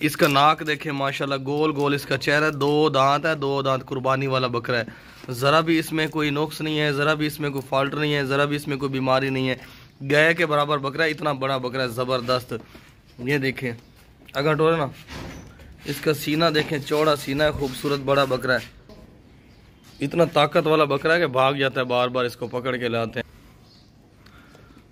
इसका नाक देखे माशाल्लाह, गोल गोल इसका चेहरा, 2 दांत है, 2 दांत कुर्बानी वाला बकरा है। ज़रा भी इसमें कोई नुक्स नहीं है, ज़रा भी इसमें कोई फॉल्ट नहीं है, ज़रा भी इसमें कोई बीमारी नहीं है। गाय के बराबर बकरा है, इतना बड़ा बकरा है, ज़बरदस्त। ये देखें अगर टोरे ना, इसका सीना देखें, चौड़ा सीना है, खूबसूरत बड़ा बकरा है। इतना ताकत वाला बकरा है कि भाग जाता है, बार बार इसको पकड़ के लाते हैं।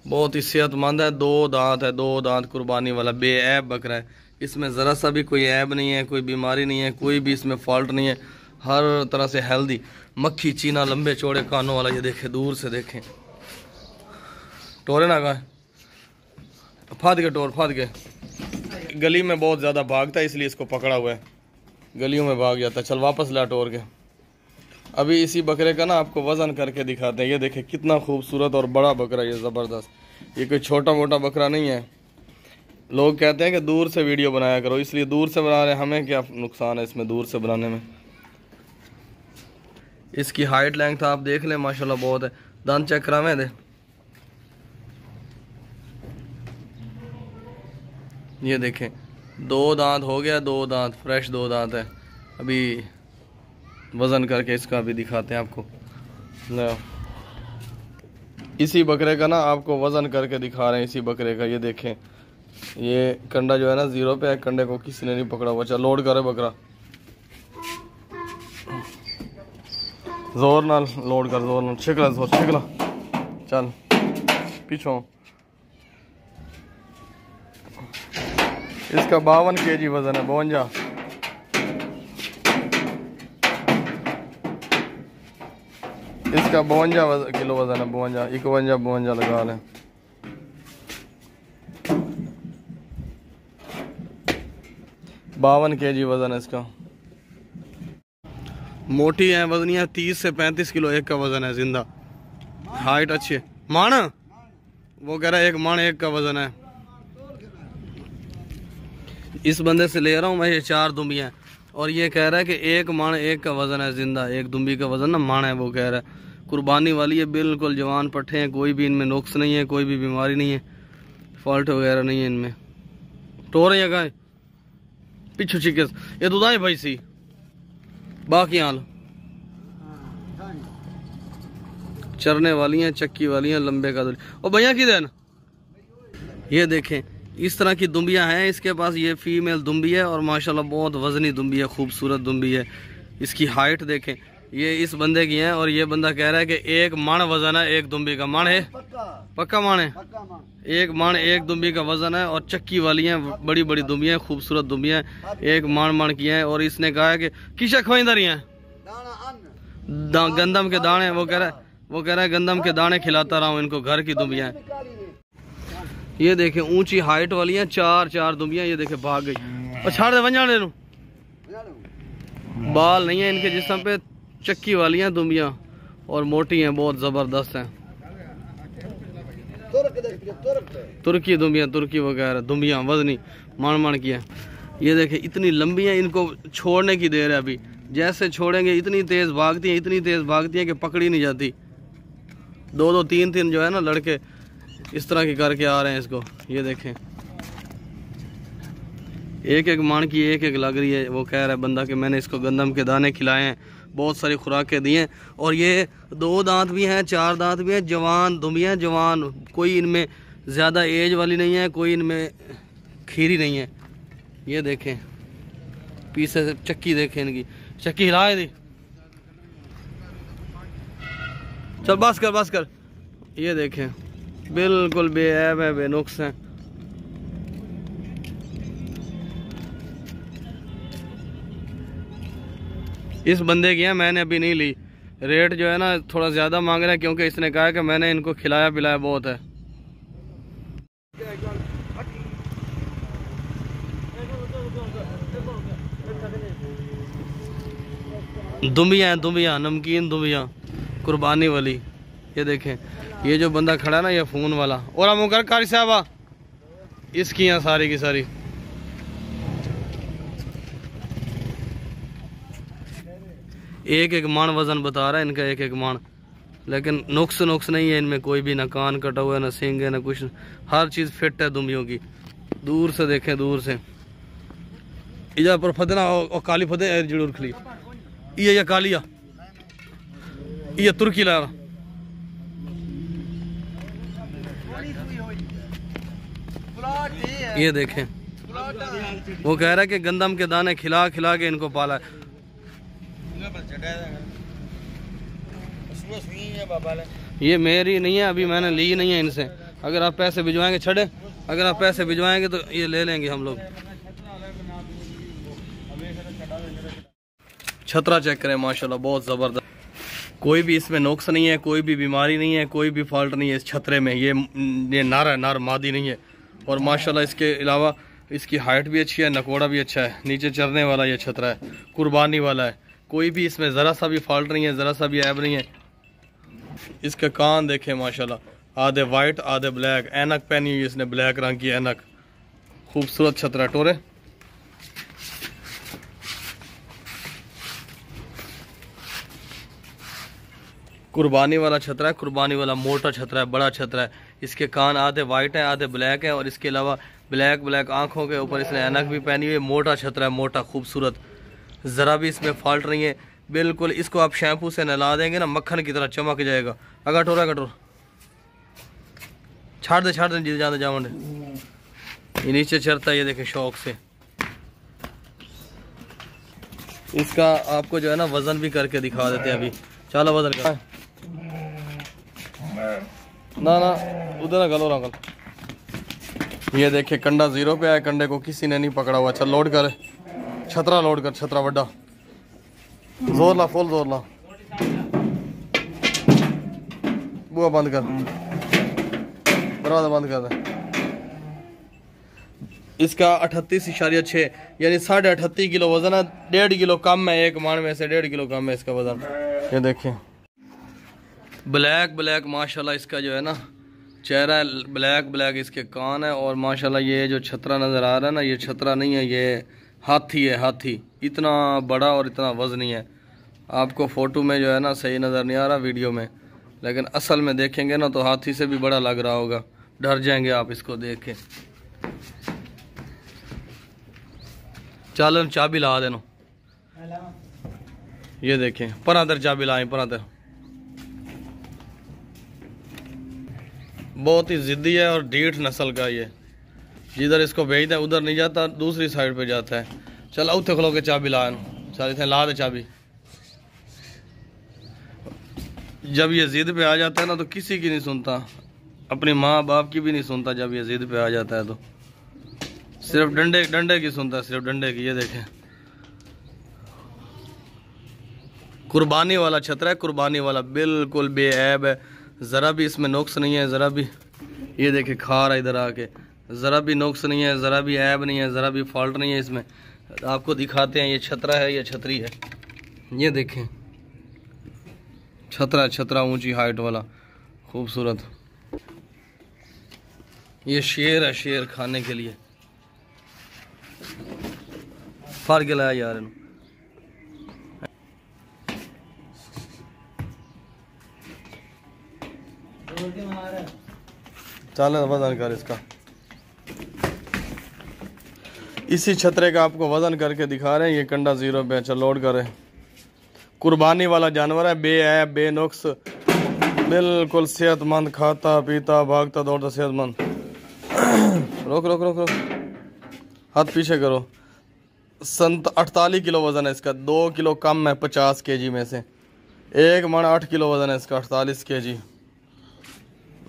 बहुत ही सेहतमंद है, 2 दांत है, 2 दांत कुर्बानी वाला बेऐब बकरा है। इसमें ज़रा सा भी कोई ऐब नहीं है, कोई बीमारी नहीं है, कोई भी इसमें फॉल्ट नहीं है, हर तरह से हेल्दी। मक्खी चीना, लंबे चौड़े कानों वाला। ये देखें, दूर से देखें, टोरे ना गाय फाद के, टोर फाद के। गली में बहुत ज़्यादा भागता है, इसलिए इसको पकड़ा हुआ है, गलियों में भाग जाता है। चल वापस ला टोर के। अभी इसी बकरे का ना आपको वज़न करके दिखाते हैं। ये देखें कितना खूबसूरत और बड़ा बकरा, ये ज़बरदस्त। ये कोई छोटा मोटा बकरा नहीं है। लोग कहते हैं कि दूर से वीडियो बनाया करो, इसलिए दूर से बना रहे हैं। हमें क्या नुकसान है इसमें दूर से बनाने में। इसकी हाइट लेंथ आप देख लें, माशाल्लाह बहुत है। दांत चेक करावे दे। ये देखें 2 दांत हो गया, 2 दांत फ्रेश, 2 दांत है। अभी वज़न करके इसका भी दिखाते हैं आपको। इसी बकरे का ना आपको वज़न करके दिखा रहे हैं, इसी बकरे का। ये देखें, ये कंडा जो है ना 0 पे है, कंडे को किसी ने नहीं पकड़ा हुआ। चल लोड करे बकरा, जोर ना लोड कर, जोर ना छिकला, जोर छिकला। चल पीछो। इसका 52 kg वजन है, 52। इसका 52 किलो वजन है, 52, 51 लगा लें। बावन kg वजन है इसका। मोटी है, वजनी है, 30 से 35 किलो एक का वजन है, जिंदा। हाइट अच्छी है। माण वो कह रहा है 1 माण 1 का वजन है। इस बंदे से ले रहा हूँ मैं ये 4 दुम्बियाँ, और ये कह रहा है कि 1 माण 1 का वजन है, जिंदा। 1 दुम्बी का वजन ना माण है, वो कह रहा है। कुर्बानी वाली है, बिल्कुल जवान पट्ठे हैं, कोई भी इनमें नुक्स नहीं है, कोई भी बीमारी नहीं है, फॉल्ट वगैरह नहीं है इनमें। टोर है गाय पिछू चिकिस ये दुदाई भाई सी बाकी हाल चरने वाली हैं, चक्की वाली हैं, लंबे का। और भैया की देन ये देखें, इस तरह की दुम्बियां हैं इसके पास। ये फीमेल दुम्बी है और माशाल्लाह बहुत वजनी दुम्बी है, खूबसूरत दुम्बी है। इसकी हाइट देखें, ये इस बंदे की है, और ये बंदा कह रहा है कि 1 माण वजन है 1 दुम्बी का। माण है पक्का माण है, 1 माण 1 दुम्बी का वजन है। और चक्की वाली हैं, बड़ी बड़ी दुम्बियां, खूबसूरत दुम्बियां, 1 माण की हैं। और इसने कहा है कि किशा खवाइंदा रही हैं गंदम के दाने। वो कह रहा है गंदम के दाने खिलाता रहा हूँ इनको, घर की दुम्बियां। ये देखें ऊंची हाइट वाली हैं, 4 दुम्बियां। ये देखें भाग गई और छाड़ दे वंजाने नु। बाल नहीं है इनके जिस्म पे, चक्की वाली हैं दुम्बियां और मोटी हैं, बहुत जबरदस्त हैं। तुर्की दुम्बियां, तुर्की वगैरह दुम्बियां वजनी माण की है। ये देखें इतनी लंबी हैं, इनको छोड़ने की देर है अभी। जैसे छोड़ेंगे इतनी तेज भागती हैं, इतनी तेज भागती हैं कि पकड़ी नहीं जाती। 2 3 जो है ना लड़के इस तरह की करके आ रहे हैं इसको। ये देखें 1 माण की 1 लग रही है। वो कह रहा है बंदा कि मैंने इसको गंदम के दाने खिलाए हैं, बहुत सारी खुराकें दी हैं। और ये 2 दांत भी हैं, 4 दांत भी हैं, जवान दुम्बियाँ, जवान। कोई इनमें ज़्यादा एज वाली नहीं है, कोई इनमें खीरी नहीं है। ये देखें पीछे से चक्की देखें, इनकी चक्की हिलाए दी। चल बस कर। ये देखें बिल्कुल बेऐब है, बेनुक्स है। इस बंदे की है, मैंने अभी नहीं ली। रेट जो है ना थोड़ा ज़्यादा मांग रहा है, क्योंकि इसने कहा है कि मैंने इनको खिलाया पिलाया बहुत है। दुम्बियाँ नमकीन दुम्बियाँ कुर्बानी वाली। ये देखें, ये जो बंदा खड़ा है ना, ये फ़ोन वाला, और हम कर कारी साहबा इसकी हैं सारी की सारी। एक माण वजन बता रहा है इनका, 1 माण। लेकिन नुक्स नहीं है इनमें कोई भी, ना कान कटा हुआ है, ना सींग है, ना कुछ। हर चीज़ फिट है दुम्बियों की। दूर से देखें, दूर से इधर पर फदना और काली फदे जरूर खली ये कालिया ये तुर्की ला ये देखें वो कह रहा है कि गंदम के दाने खिला खिला के इनको पाला है। ये मेरी नहीं है, अभी मैंने ली नहीं है इनसे। अगर आप पैसे भिजवाएंगे छड़े, अगर आप पैसे भिजवाएंगे तो ये ले लेंगे हम लोग। छतरा चेक करें माशाल्लाह, बहुत ज़बरदस्त। कोई भी इसमें नुक्स नहीं है, कोई भी बीमारी नहीं है, कोई भी फॉल्ट नहीं है इस छतरे में। ये नार मादी नहीं है। और माशाल्लाह इसके अलावा इसकी हाइट भी अच्छी है, नकोड़ा भी अच्छा है। नीचे चरने वाला ये छतरा है, कुर्बानी वाला है। कोई भी इसमें ज़रा सा भी फॉल्ट नहीं है, ज़रा सा भी ऐब नहीं है। इसके कान देखें माशाल्लाह, आधे वाइट आधे ब्लैक। ऐनक पहनी हुई इसने, ब्लैक रंग की ऐनक। खूबसूरत छतरा टोरे। कुर्बानी वाला छतरा है, कुर्बानी वाला मोटा छतरा है, बड़ा छतरा है। इसके कान आधे वाइट हैं आधे ब्लैक हैं, और इसके अलावा ब्लैक आंखों के ऊपर इसने ऐनक भी पहनी हुई है। मोटा छतरा है, मोटा खूबसूरत, ज़रा भी इसमें फॉल्ट नहीं है बिल्कुल। इसको आप शैम्पू से नहला देंगे ना, मक्खन की तरह चमक जाएगा। अगर कटोर छाड़ दे जी जाने जावन। ये नीचे चरता है, ये देखें शौक से। इसका आपको जो है ना वजन भी करके दिखा देते हैं अभी। चलो वजन कर ना उधर ना गलो ना। ये देखे कंडा 0 पे आया, कंडे को किसी ने नहीं पकड़ा हुआ। चल लोड कर छतरा, लोड कर छतरा बड़ा। जोर ला, फुल जोर ला। बुआ बंद कर, दरवाजा बंद कर दे। इसका 38.6 यानी 38.5 किलो वजन है। 1.5 किलो कम है, एक मान में से 1.5 किलो कम है इसका वजन। ये देखें ब्लैक माशाल्लाह इसका जो है ना चेहरा है, ब्लैक इसके कान है। और माशाल्लाह ये जो छतरा नज़र आ रहा है ना, ये छतरा नहीं है, ये हाथी है। हाथी इतना बड़ा और इतना वजनी है। आपको फ़ोटो में जो है ना सही नज़र नहीं आ रहा, वीडियो में, लेकिन असल में देखेंगे ना तो हाथी से भी बड़ा लग रहा होगा। डर जाएंगे आप इसको देख के। चल चाबी ला देना। ये देखें परातर चाबी लाए, परातर बहुत ही ज़िद्दी है और ढीठ नस्ल का। ये जिधर इसको भेजता है उधर नहीं जाता, दूसरी साइड पे जाता है। चल उठे खलो के चाबी ला, चल इतने ला दे चाबी। जब ये जिद पे आ जाता है ना तो किसी की नहीं सुनता, अपनी माँ बाप की भी नहीं सुनता। जब ये जिद पे आ जाता है तो सिर्फ डंडे की सुनता है, सिर्फ डंडे की। ये देखें कुर्बानी वाला छतरा है, कुर्बानी वाला बिल्कुल बेऐब है। ज़रा भी इसमें नुक्स नहीं है, ज़रा भी। ये देखें खा रहा इधर आके, ज़रा भी नुक्स नहीं है, ज़रा भी ऐब नहीं है, ज़रा भी फॉल्ट नहीं है इसमें। आपको दिखाते हैं, ये छतरा है, ये छतरी है। ये देखें छतरा ऊंची हाइट वाला खूबसूरत। ये शेर है, शेर खाने के लिए। फाड़ के लाया यार इन्हों। चल वजन कर इसका। इसी छतरे का आपको वजन करके दिखा रहे हैं। ये कंडा 0 पे। चल लोड करें। कुर्बानी वाला जानवर है, बेऐब बेनुक्स, बिल्कुल सेहतमंद, खाता पीता भागता दौड़ता सेहतमंद। रोक रोक रोक रोक, हाथ पीछे करो। 48 किलो वजन है इसका, 2 किलो कम है 50 kg में से। 1 मन 8 किलो वजन है इसका, 48 kg।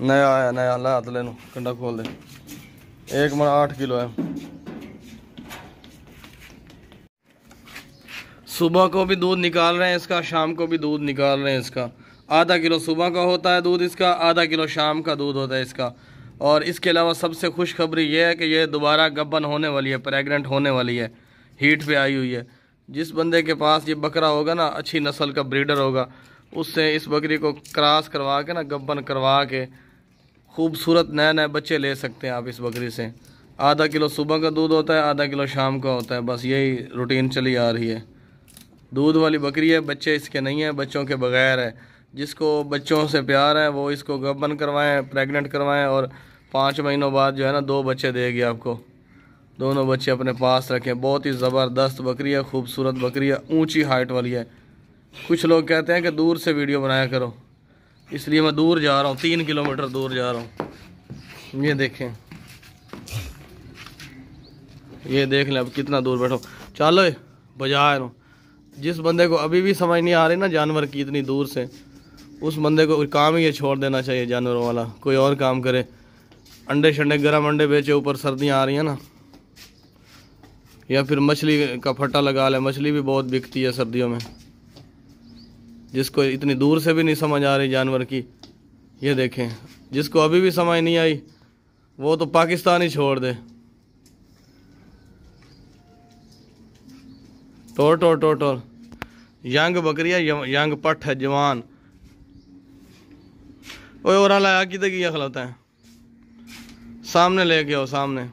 नया आया, नया ला हाथ लेनो, कंडा खोल दे। 1 मन 8 किलो है। सुबह को भी दूध निकाल रहे हैं इसका, शाम को भी दूध निकाल रहे हैं इसका। आधा किलो सुबह का होता है दूध इसका, आधा किलो शाम का दूध होता है इसका। और इसके अलावा सबसे खुशखबरी ये है कि ये दोबारा गब्बन होने वाली है, प्रेग्नेंट होने वाली है, हीट पे आई हुई है। जिस बंदे के पास ये बकरा होगा ना, अच्छी नस्ल का ब्रीडर होगा, उससे इस बकरी को क्रॉस करवा के ना, गब्बन करवा के खूबसूरत नए नए बच्चे ले सकते हैं आप इस बकरी से। आधा किलो सुबह का दूध होता है, आधा किलो शाम का होता है, बस यही रूटीन चली आ रही है। दूध वाली बकरी है, बच्चे इसके नहीं हैं, बच्चों के बगैर है। जिसको बच्चों से प्यार है वो इसको गब्बन करवाएं, प्रेग्नेंट करवाएं, और 5 महीनों बाद जो है ना 2 बच्चे देगी आपको। दोनों बच्चे अपने पास रखें। बहुत ही ज़बरदस्त बकरी है, खूबसूरत बकरी है, ऊंची हाइट वाली है। कुछ लोग कहते हैं कि दूर से वीडियो बनाया करो, इसलिए मैं दूर जा रहा हूँ, 3 किलोमीटर दूर जा रहा हूँ। ये देखें, ये देख लें अब कितना दूर बैठो। चलो बजा रहा हूँ। जिस बंदे को अभी भी समझ नहीं आ रही ना जानवर की इतनी दूर से, उस बंदे को काम ही ये छोड़ देना चाहिए जानवरों वाला, कोई और काम करे। अंडे शंडे गर्म अंडे बेचे, ऊपर सर्दियाँ आ रही हैं ना, या फिर मछली का फट्टा लगा ले। मछली भी बहुत बिकती है सर्दियों में। जिसको इतनी दूर से भी नहीं समझ आ रही जानवर की, ये देखें। जिसको अभी भी समझ नहीं आई वो तो पाकिस्तान ही छोड़ दे। टोर टोर टोर टोर, यंग बकरी है, यंग पट है, जवान। ओए और लाया कि किया खिलाता है, सामने लेके आओ सामने।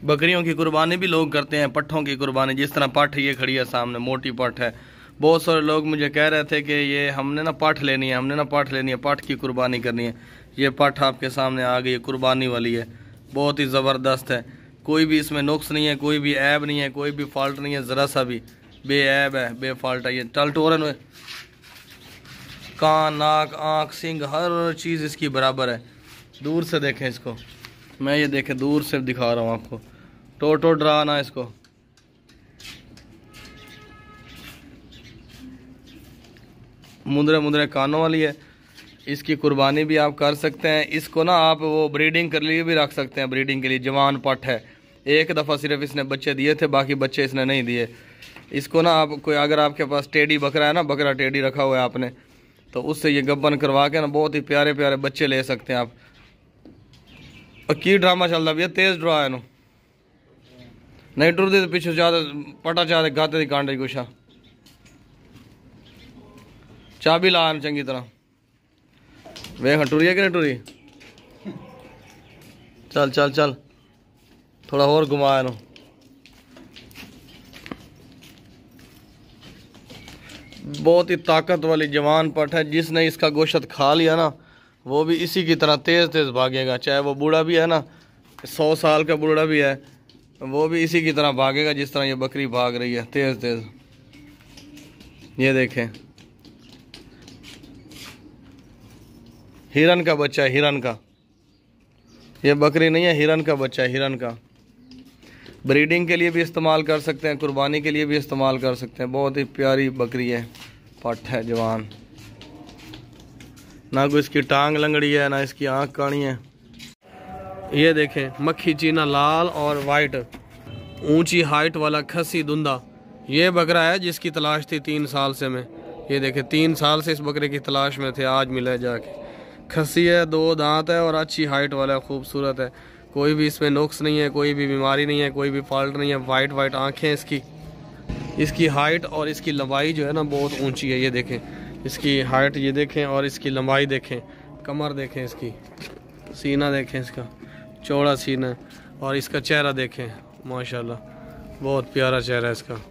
बकरियों की कुर्बानी भी लोग करते हैं, पट्ठों की कुर्बानी। जिस तरह पट्ठ ये खड़ी है सामने, मोटी पट्ठ है। बहुत सारे लोग मुझे कह रहे थे कि ये हमने ना पट्ठ लेनी है, हमने ना पट्ठ लेनी है, पट्ठ की कुर्बानी करनी है। ये पट्ठ आपके सामने आ गई, कुर्बानी वाली है, बहुत ही ज़बरदस्त है। कोई भी इसमें नुक्स नहीं है, कोई भी ऐब नहीं है, कोई भी फॉल्ट नहीं है, ज़रा सा भी बेऐब है, बेफॉल्ट है। ये टल टोरन में कान, नाक, आँख, सिंग, हर चीज़ इसकी बराबर है। दूर से देखें इसको, मैं ये देखें दूर से दिखा रहा हूँ आपको। टो डरा ना इसको। मुंदरे मुंदरे कानों वाली है। इसकी कुर्बानी भी आप कर सकते हैं। इसको ना आप वो ब्रीडिंग के लिए भी रख सकते हैं, ब्रीडिंग के लिए। जवान पट है, एक दफ़ा सिर्फ इसने बच्चे दिए थे, बाकी बच्चे इसने नहीं दिए। इसको ना आप कोई, अगर आपके पास टेडी बकरा है ना, बकरा टेडी रखा हुआ है आपने, तो उससे ये गब्बन करवा के ना बहुत ही प्यारे प्यारे बच्चे ले सकते हैं आप। और की ड्रामा चलता भैया, तेज़ ड्रा है नहीं टुरदी, तो पिछू ज़्यादा पटा चाहते गाते दी कांडे कुछ चाबी ला चंगी तरह वेख टुरी कि नहीं टुरी। चल चल चल, थोड़ा और घुमा नो। बहुत ही ताकत वाली जवान पट है। जिसने इसका गोश्त खा लिया ना, वो भी इसी की तरह तेज़ तेज़ भागेगा। चाहे वो बूढ़ा भी है ना, 100 साल का बूढ़ा भी है, वो भी इसी की तरह भागेगा जिस तरह ये बकरी भाग रही है, तेज़ तेज़। ये देखें, हिरन का बच्चा है, हिरन का। ये बकरी नहीं है, हिरन का बच्चा है, हिरन का। ब्रीडिंग के लिए भी इस्तेमाल कर सकते हैं, कुर्बानी के लिए भी इस्तेमाल कर सकते हैं। बहुत ही प्यारी बकरी है, पट है, जवान। ना कोई इसकी टांग लंगड़ी है, ना इसकी आँख काणी है। ये देखें, मक्खी चीना लाल और वाइट, ऊंची हाइट वाला खसी दुंदा। ये बकरा है जिसकी तलाश थी 3 साल से मैं। ये देखें, 3 साल से इस बकरे की तलाश में थे, आज मिला जाके। खसी है, 2 दांत है और अच्छी हाइट वाला है, खूबसूरत है। कोई भी इसमें नुक्स नहीं है, कोई भी बीमारी नहीं है, कोई भी फॉल्ट नहीं है। वाइट वाइट आँखें इसकी। इसकी हाइट और इसकी लंबाई जो है ना बहुत ऊंची है। ये देखें, इसकी हाइट ये देखें और इसकी लंबाई देखें, कमर देखें, इसकी सीना देखें, इसका चौड़ा सीना है। और इसका चेहरा देखें, माशाल्लाह बहुत प्यारा चेहरा है इसका।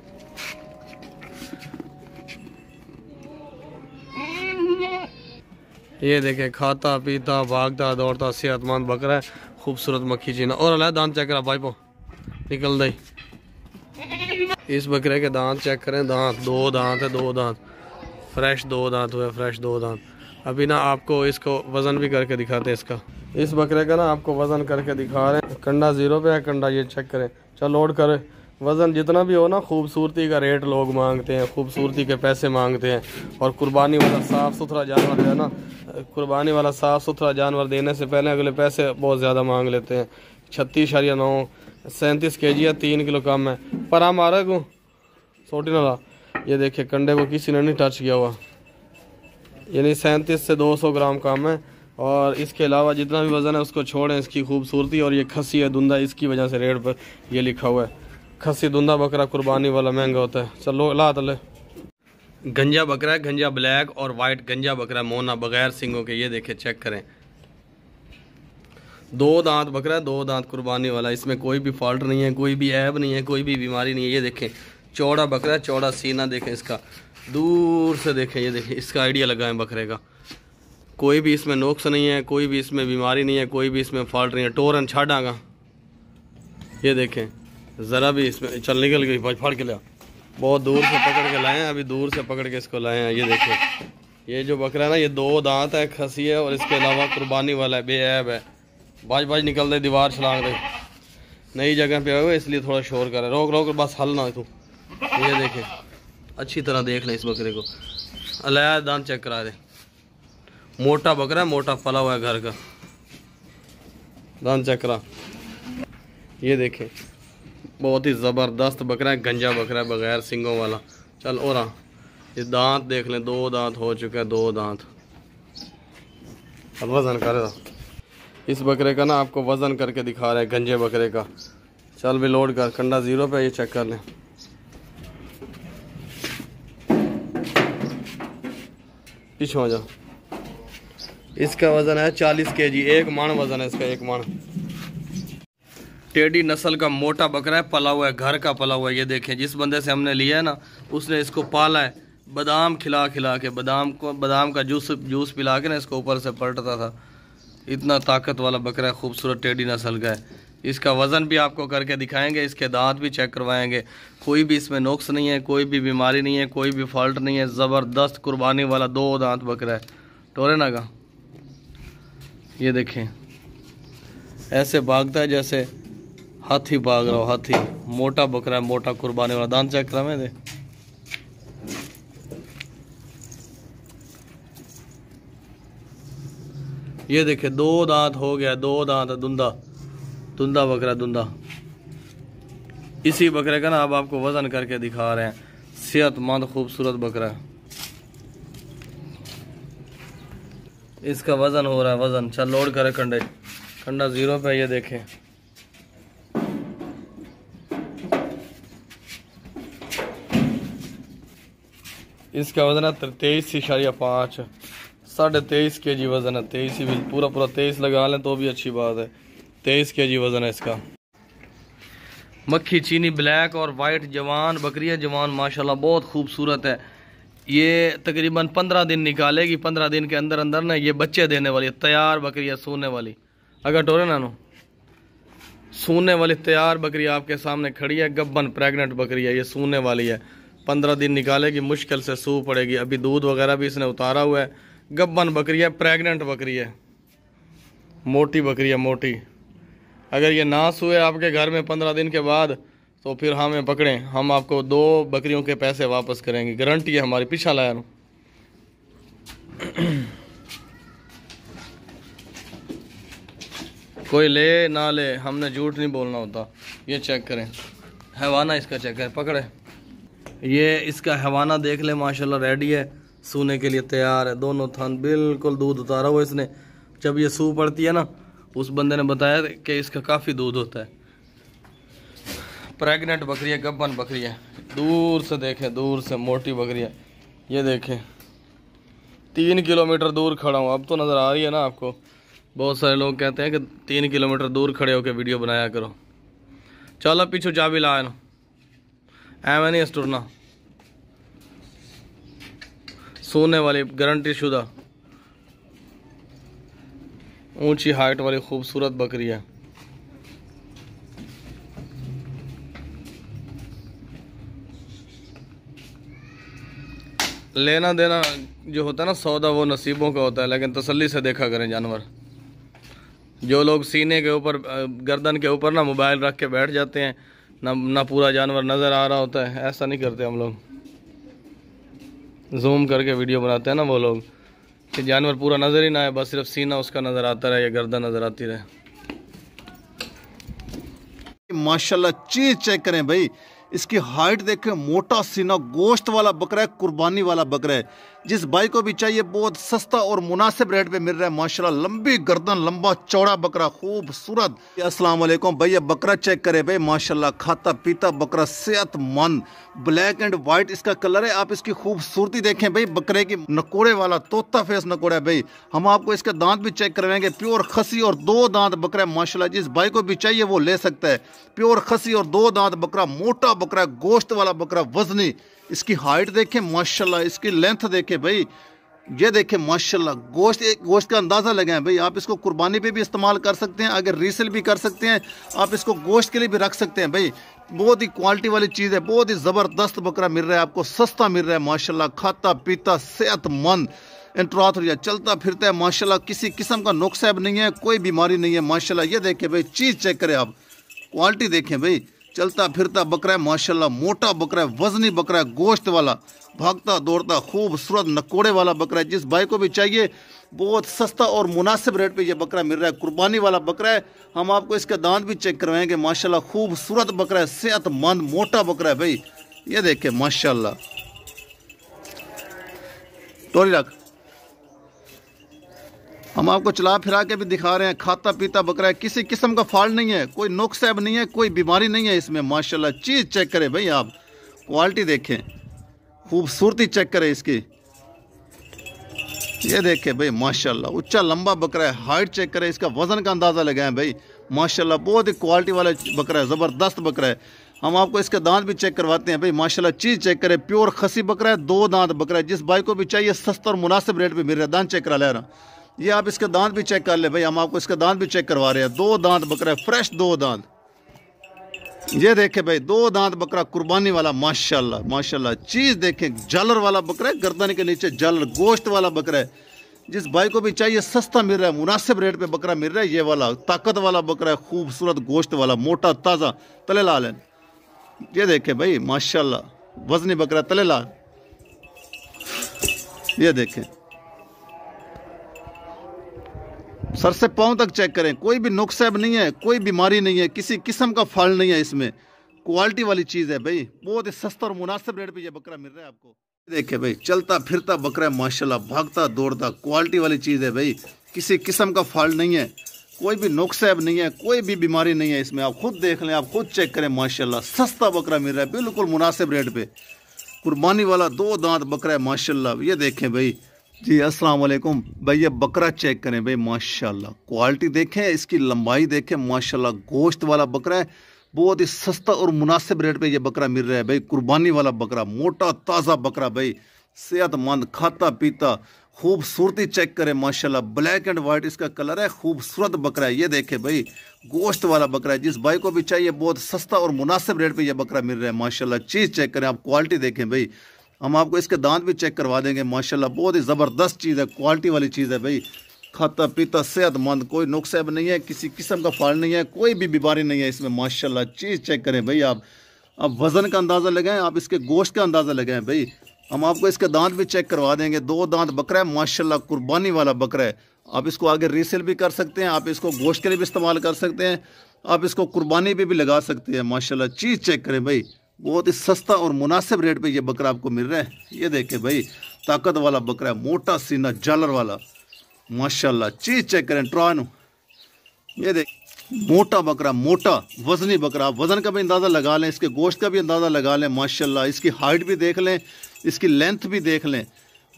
ये देखें, खाता पीता भागता दौड़ता सेहतमंद बकरा है, खूबसूरत मक्खी चीना। और अल्लाह दांत चेक करा भाई, पो निकल दे। इस बकरे के दांत चेक करें, दांत 2 दांत है, 2 दांत फ्रेश, 2 दांत हुए फ्रेश, 2 दांत। अभी ना आपको इसको वज़न भी करके दिखाते हैं इसका। इस बकरे का ना आपको वज़न करके दिखा रहे हैं। कंडा 0 पे है, कंडा ये चेक करें। चल लोड करें। वज़न जितना भी हो ना, खूबसूरती का रेट लोग मांगते हैं, खूबसूरती के पैसे मांगते हैं। और कुर्बानी वाला साफ़ सुथरा जानवर है ना, कुर्बानी वाला साफ़ सुथरा जानवर देने से पहले अगले पैसे बहुत ज़्यादा मांग लेते हैं। 36.9 37 kg है, 3 किलो कम है। पर हम आ रहे को सोटी ना ला। ये देखिए, कंडे को किसी ने नहीं टच किया हुआ, यानी 37 से 200 ग्राम कम है। और इसके अलावा जितना भी वज़न है उसको छोड़ें, इसकी खूबसूरती। और ये खसी है दुंदा, इसकी वजह से रेट पर ये लिखा हुआ है। खसी दुंदा बकरा कुर्बानी वाला महंगा होता है। चलो ला तले। गंजा बकरा है, गंजा ब्लैक और वाइट गंजा बकरा, मोना बगैर सिंगों के। ये देखें, चेक करें, 2 दांत बकरा है, 2 दांत कुर्बानी वाला। इसमें कोई भी फॉल्ट नहीं है, कोई भी ऐब नहीं है, कोई भी बीमारी नहीं है। ये देखें, चौड़ा बकरा है, चौड़ा सीना देखें इसका। दूर से देखें, ये देखें, इसका आइडिया लगाएं बकरे का। कोई भी इसमें नुक्स नहीं है, कोई भी इसमें बीमारी नहीं है, कोई भी इसमें फॉल्ट नहीं है। टोरन छाड़ागा, ये देखें, ज़रा भी इसमें चल निकल गई, फाड़ के लिया, बहुत दूर से पकड़ के लाए हैं, अभी दूर से पकड़ के इसको लाए हैं। ये देखें, ये जो बकरा है ना, ये 2 दांत है, खसी है, और इसके अलावा कुर्बानी वाला है, बेऐब है। बाज निकल दे, दीवार छलांग दे, नई जगह पे हुए इसलिए थोड़ा शोर कर रहा है। रोक रोक, बस हल ना तू। ये देखें, अच्छी तरह देख लें इस बकरे को, अलाया दांत चेक करा दे। मोटा बकरा है, मोटा पला हुआ है घर का, दांत चेक करा। ये देखें, बहुत ही ज़बरदस्त बकरा है, गंजा बकरा है, बगैर सिंगों वाला। चल और ये दांत देख लें, 2 दांत हो चुके हैं, 2 दांत। अब वज़न कर, इस बकरे का ना आपको वज़न करके दिखा रहे हैं, गंजे बकरे का। चल भी लोड कर, कंडा 0 पे, ये चेक कर लें। पीछे हो जा। इसका वज़न है 40 kg, 1 मन वज़न है इसका, 1 मन। टेडी नस्ल का मोटा बकरा है, पला हुआ है, घर का पला हुआ है। ये देखें, जिस बंदे से हमने लिया है ना, उसने इसको पाला है, बादाम खिला खिला के, बादाम का जूस पिला के ना इसको ऊपर से पलटता था। इतना ताकत वाला बकरा है, खूबसूरत टेडी नस्ल का है। इसका वज़न भी आपको करके दिखाएंगे, इसके दांत भी चेक करवाएंगे। कोई भी इसमें नुक्स नहीं है, कोई भी बीमारी नहीं है, कोई भी फॉल्ट नहीं है। ज़बरदस्त कुर्बानी वाला 2 दांत बकरा है, टोरेना का। ये देखें, ऐसे भागता है जैसे हाथी भाग रहा हो, हाथी। मोटा बकरा है, मोटा कुर्बानी वाला। दांत चेक करा मैं दे। ये देखे, 2 दांत हो गया, 2 दांत, धुंधा बकरा, धुंधा। इसी बकरे का ना अब आपको वजन करके दिखा रहे हैं। सेहतमंद खूबसूरत बकरा है, इसका वजन हो रहा है, वजन। चल लोड करे कंडे, कंडा 0 पे। ये देखें, इसका वजन है 23.5, 23.5 kg वजन है। 23 ही, पूरा 23 लगा लें तो भी अच्छी बात है। 23 kg वजन है इसका। मक्खी चीनी ब्लैक और वाइट जवान बकरी है, जवान माशाल्लाह बहुत खूबसूरत है। ये तकरीबन 15 दिन निकालेगी। 15 दिन के अंदर अंदर ना ये बच्चे देने वाली है, तैयार बकरी है, सूने वाली। अगर टोरे ना नो सूने वाली तैयार बकरी आपके सामने खड़ी है, गब्बन प्रेग्नेंट बकरी है, ये सूने वाली है। 15 दिन निकालेगी, मुश्किल से सू पड़ेगी। अभी दूध वगैरह भी इसने उतारा हुआ है। गब्बन बकरी है, प्रेग्नेंट बकरी है, मोटी बकरी है, मोटी। अगर ये ना सोए आपके घर में 15 दिन के बाद तो फिर हमें पकड़ें, हम आपको 2 बकरियों के पैसे वापस करेंगे, गारंटी है हमारी। पीछा लाया नो। कोई ले ना ले, हमने झूठ नहीं बोलना होता। ये चेक करें, हैवाना इसका चेक करें, पकड़े। ये इसका हैवाना देख ले, माशाल्लाह रेडी है, सूने के लिए तैयार है। दोनों थन बिल्कुल दूध उतारा हुआ इसने। जब ये सू पड़ती है ना, उस बंदे ने बताया कि इसका काफ़ी दूध होता है। प्रेग्नेंट बकरी है, गब्बन बकरी है। दूर से देखें, दूर से मोटी बकरी है। ये देखें, 3 किलोमीटर दूर खड़ा हूँ। अब तो नज़र आ रही है ना आपको। बहुत सारे लोग कहते हैं कि 3 किलोमीटर दूर खड़े होकर वीडियो बनाया करो। चलो पीछे चाबी लाया ना, एवं नहीं स्टुरना। सोने वाली गारंटी शुदा ऊंची हाइट वाली खूबसूरत बकरी है। लेना देना जो होता है ना सौदा, वो नसीबों का होता है, लेकिन तसल्ली से देखा करें जानवर। जो लोग सीने के ऊपर, गर्दन के ऊपर ना मोबाइल रख के बैठ जाते हैं, ना पूरा जानवर नज़र आ रहा होता है, ऐसा नहीं करते हम लोग। जूम करके वीडियो बनाते हैं ना वो लोग, कि जानवर पूरा नज़र ही ना आए, बस सिर्फ सीना उसका नज़र आता रहे या गर्दन नज़र आती रहे। माशाल्लाह चीज चेक करें भाई, इसकी हाइट देखें, मोटा सीना, गोश्त वाला बकरा है, कुर्बानी वाला बकरा है। जिस भाई को भी चाहिए बहुत सस्ता और मुनासिब रेट पे मिल रहा है माशाल्लाह। लंबी गर्दन, लंबा चौड़ा बकरा, खूबसूरत। अस्सलाम वालेकुम भैया, बकरा चेक करे भाई माशाल्लाह, खाता पीता बकरा, सेहतमंद, ब्लैक एंड व्हाइट इसका कलर है। आप इसकी खूबसूरती देखें भाई, बकरे की नकोड़े वाला तोता फेस नकोड़ा है भाई। हम आपको इसके दांत भी चेक करवाएंगे, प्योर खसी और 2 दांत बकरा है माशाल्लाह। जिस भाई को भी चाहिए वो ले सकता है। प्योर खसी और 2 दांत बकरा, मोटा बकरा, गोश्त वाला बकरा, वजनी। इसकी हाइट देखें माशाल्लाह, इसकी लेंथ देखें भाई, ये देखें माशाल्लाह। गोश्त का अंदाज़ा लगाएं भाई। आप इसको कुर्बानी पे भी इस्तेमाल कर सकते हैं, अगर रीसेल भी कर सकते हैं। आप इसको गोश्त के लिए भी रख सकते हैं भाई। बहुत ही क्वालिटी वाली चीज़ है, बहुत ही ज़बरदस्त बकरा मिल रहा है आपको, सस्ता मिल रहा है माशाल्लाह। खाता पीता सेहतमंद, इंट्राथोरिया चलता फिरता है माशाल्लाह। किसी किस्म का नुक्सा नहीं है, कोई बीमारी नहीं है माशाल्लाह। ये देखें भाई, चीज़ चेक करें आप, क्वालिटी देखें भाई। चलता फिरता बकरा है माशाल्लाह, मोटा बकरा है, वजनी बकरा है, गोश्त वाला, भागता दौड़ता खूबसूरत नकोड़े वाला बकरा है। जिस भाई को भी चाहिए बहुत सस्ता और मुनासिब रेट पे ये बकरा मिल रहा है। कुर्बानी वाला बकरा है। हम आपको इसके दांत भी चेक करवाएंगे माशाल्लाह। खूबसूरत बकरा है, सेहतमंद, मोटा बकरा है भाई। ये देखें माशाल्लाह, टोली रख। हम आपको चला फिरा के भी दिखा रहे हैं। खाता पीता बकरा है, किसी किस्म का फॉल्ट नहीं है, कोई नुक्सा नहीं है, कोई बीमारी नहीं है इसमें माशाल्लाह। चीज़ चेक करें भाई आप, क्वालिटी देखें, खूबसूरती चेक करें इसकी। ये देखें भाई माशाल्लाह, ऊंचा लंबा बकरा है। हाइट चेक करें, इसका वजन का अंदाज़ा लगाएं भाई माशाल्लाह। बहुत ही क्वालिटी वाला बकरा है, ज़बरदस्त बकरा है। हम आपको इसके दांत भी चेक करवाते हैं भाई माशाल्लाह। चीज़ चेक करें, प्योर खसी बकरा है, 2 दांत बकरा है। जिस भाई को भी चाहिए सस्ता और मुनासिब रेट पर मिल रहा है। दांत चेक करा ले रहा, ये आप इसके दांत भी चेक कर ले भाई। हम आपको इसके दांत भी चेक करवा रहे हैं। 2 दांत बकरा है, फ्रेश 2 दांत। ये देखें भाई, 2 दांत बकरा, कुर्बानी वाला माशाल्लाह माशाल्लाह। चीज़ देखें, जालर वाला बकरा है, गर्दन के नीचे जालर, गोश्त वाला बकरा है। जिस भाई को भी चाहिए सस्ता मिल रहा है, मुनासिब रेट पे बकरा मिल रहा है। ये वाला ताकत वाला बकरा है, खूबसूरत गोश्त वाला, मोटा ताज़ा, तले लाल है। ये देखें भाई माशाल्लाह, वजनी बकरा, तले लाल। ये देखें, सर से पांव तक चेक करें, कोई भी नुक्सा नहीं है, कोई बीमारी नहीं है, किसी किस्म का फल नहीं है इसमें। क्वालिटी वाली चीज़ है भाई, बहुत ही सस्ता और मुनासिब रेट पे ये बकरा मिल रहा है आपको। देखिए भाई, चलता फिरता बकरा है माशाल्लाह, भागता दौड़ता, क्वालिटी वाली चीज़ है भाई। किसी किस्म का फल नहीं है, कोई भी नुक्सा नहीं है, कोई भी बीमारी नहीं है इसमें। आप खुद देख लें, आप खुद चेक करें माशाल्लाह। सस्ता बकरा मिल रहा है, बिल्कुल मुनासिब रेट पे। कुर्बानी वाला 2 दांत बकरा है माशाल्लाह। ये देखें भाई जी, अस्सलाम वालेकुम भाई। ये बकरा चेक करें भाई माशाल्लाह, क्वालिटी देखें, इसकी लंबाई देखें माशाल्लाह। गोश्त वाला बकरा है, बहुत ही सस्ता और मुनासिब रेट पे ये बकरा मिल रहा है भाई। कुर्बानी वाला बकरा, मोटा ताज़ा बकरा भाई, सेहतमंद, खाता पीता, खूबसूरती चेक करें माशाल्लाह। ब्लैक एंड वाइट इसका कलर है, खूबसूरत बकरा है। ये देखें भाई, गोश्त वाला बकरा है। जिस भाई को भी चाहिए बहुत सस्ता और मुनासिब रेट पे ये बकरा मिल रहा है माशाल्लाह। चीज़ चेक करें आप, क्वालिटी देखें भाई। हम आपको इसके दांत भी चेक करवा देंगे माशाल्लाह। बहुत ही ज़बरदस्त चीज़ है, क्वालिटी वाली चीज़ है भाई। खाता पीता सेहतमंद, कोई नुक्सा नहीं है, किसी किस्म का फल नहीं है, कोई भी बीमारी नहीं है इसमें माशाल्लाह। चीज़ चेक करें भाई आप। अब वज़न का अंदाज़ा लगाएं, आप इसके गोश्त का अंदाज़ा लगाएं भाई। हम आपको इसके दांत भी चेक करवा देंगे। 2 दांत बकरा है माशाल्लाह, कुर्बानी वाला बकरा है। आप इसको आगे रीसेल भी कर सकते हैं, आप इसको गोश्त के लिए भी इस्तेमाल कर सकते हैं, आप इसको कुर्बानी पे भी लगा सकते हैं माशाल्लाह। चीज़ चेक करें भाई, बहुत ही सस्ता और मुनासिब रेट पे ये बकरा आपको मिल रहा है। ये देखें भाई, ताकत वाला बकरा है, मोटा सीना, जालर वाला माशाल्लाह। चीज़ चेक करें, ट्रानो। ये देख, मोटा बकरा, मोटा वजनी बकरा। वज़न का भी अंदाज़ा लगा लें, इसके गोश्त का भी अंदाज़ा लगा लें माशाल्लाह। इसकी हाइट भी देख लें, इसकी लेंथ भी देख लें।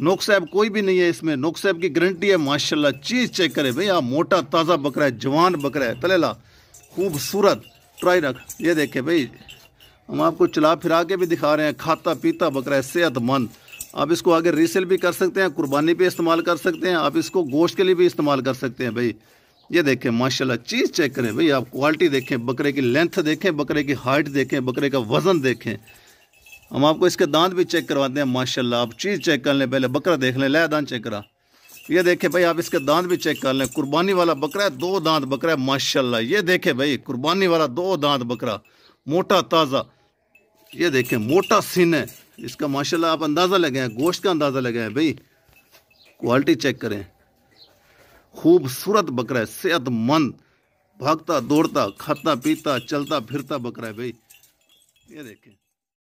नुक्सा कोई भी नहीं है इसमें, नुक्सा की गारंटी है माशाल्लाह। चीज़ चेक करें भाई आप, मोटा ताज़ा बकरा है, जवान बकरा है, तलेला, खूबसूरत, ट्राई रख। ये देखें भाई, हम आपको चला फिरा के भी दिखा रहे हैं। खाता पीता बकरा है, सेहतमंद। आप इसको आगे रीसेल भी कर सकते हैं, कुर्बानी पे इस्तेमाल कर सकते हैं, आप इसको गोश्त के लिए भी इस्तेमाल कर सकते हैं भाई। ये देखें माशाल्लाह, चीज़ चेक करें भाई आप, क्वालिटी देखें, बकरे की लेंथ देखें, बकरे की हाइट देखें, बकरे का वज़न देखें। हम आपको इसके दांत भी चेक करवाते हैं माशाल्लाह। आप चीज़ चेक कर लें, पहले बकरा देख लें, ले दांत चेक करा। ये देखें भाई, आप इसके दांत भी चेक कर लें। कुर्बानी वाला बकरा है, 2 दांत बकरा है माशाल्लाह। ये देखें भाई, कुर्बानी वाला 2 दांत बकरा, मोटा ताज़ा। ये देखें, मोटा सीन है इसका माशाल्लाह। आप अंदाज़ा लगाएं, गोश्त का अंदाज़ा लगाएं भाई, क्वालिटी चेक करें। खूबसूरत बकरा है, सेहतमंद, भागता दौड़ता, खाता पीता चलता फिरता बकरा है भाई। ये देखें।